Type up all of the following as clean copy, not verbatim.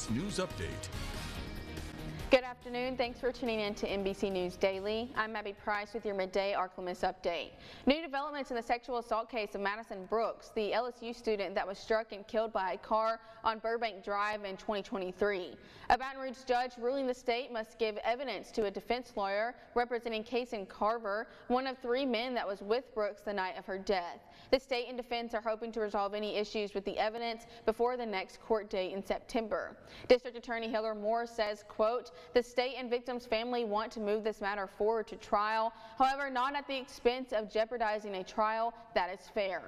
latest news update. Good afternoon. Thanks for tuning in to NBC News Daily. I'm Abby Price with your Midday Ark-La-Miss update. New developments in the sexual assault case of Madison Brooks, the LSU student that was struck and killed by a car on Burbank Drive in 2023. A Baton Rouge judge ruling the state must give evidence to a defense lawyer representing Kaysen Carver, one of 3 men that was with Brooks the night of her death. The state and defense are hoping to resolve any issues with the evidence before the next court date in September. District Attorney Hiller Moore says, quote, "The state and victim's family want to move this matter forward to trial, however, not at the expense of jeopardizing a trial that is fair."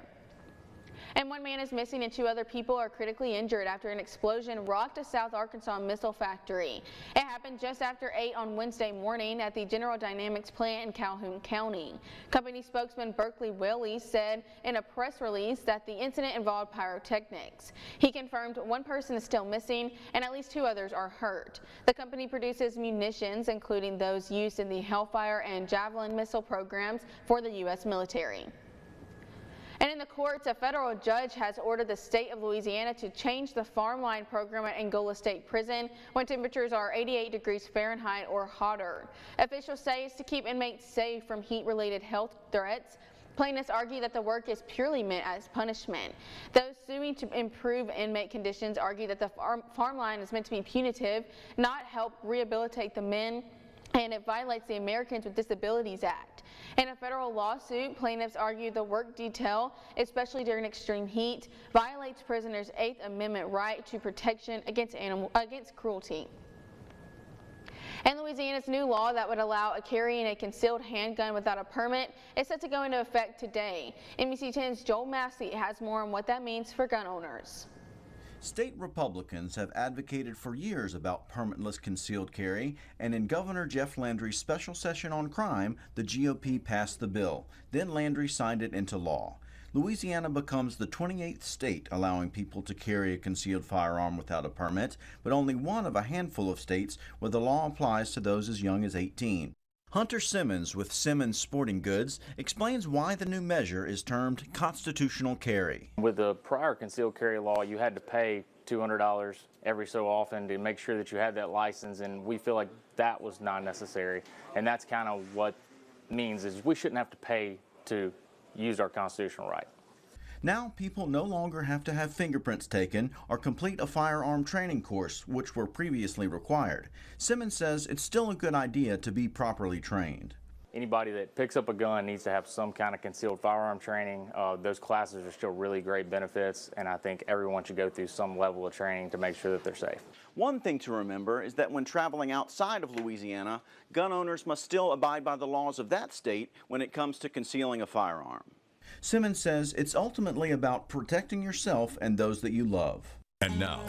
And 1 man is missing and 2 other people are critically injured after an explosion rocked a South Arkansas missile factory. It happened just after 8 on Wednesday morning at the General Dynamics plant in Calhoun County. Company spokesman Berkeley Willie said in a press release that the incident involved pyrotechnics. He confirmed 1 person is still missing and at least 2 others are hurt. The company produces munitions, including those used in the Hellfire and Javelin missile programs for the U.S. military. And in the courts, a federal judge has ordered the state of Louisiana to change the farmline program at Angola State Prison when temperatures are 88 degrees Fahrenheit or hotter. Officials say it's to keep inmates safe from heat-related health threats. Plaintiffs argue that the work is purely meant as punishment. Those suing to improve inmate conditions argue that the farmline is meant to be punitive, not help rehabilitate the men, and it violates the Americans with Disabilities Act. In a federal lawsuit, plaintiffs argue the work detail, especially during extreme heat, violates prisoners' 8th Amendment right to protection against cruelty. And Louisiana's new law that would allow carrying a concealed handgun without a permit is set to go into effect today. NBC 10's Joel Massey has more on what that means for gun owners. State Republicans have advocated for years about permitless concealed carry, and in Governor Jeff Landry's special session on crime, the GOP passed the bill. Then Landry signed it into law. Louisiana becomes the 28th state allowing people to carry a concealed firearm without a permit, but only one of a handful of states where the law applies to those as young as 18. Hunter Simmons with Simmons Sporting Goods explains why the new measure is termed constitutional carry. With the prior concealed carry law, you had to pay $200 every so often to make sure that you had that license, and we feel like that was not necessary. And that's kind of what it means is we shouldn't have to pay to use our constitutional right. Now people no longer have to have fingerprints taken or complete a firearm training course, which were previously required. Simmons says it's still a good idea to be properly trained. Anybody that picks up a gun needs to have some kind of concealed firearm training. Those classes are still really great benefits, and I think everyone should go through some level of training to make sure that they're safe. One thing to remember is that when traveling outside of Louisiana, gun owners must still abide by the laws of that state when it comes to concealing a firearm. Simmons says it's ultimately about protecting yourself and those that you love. And now,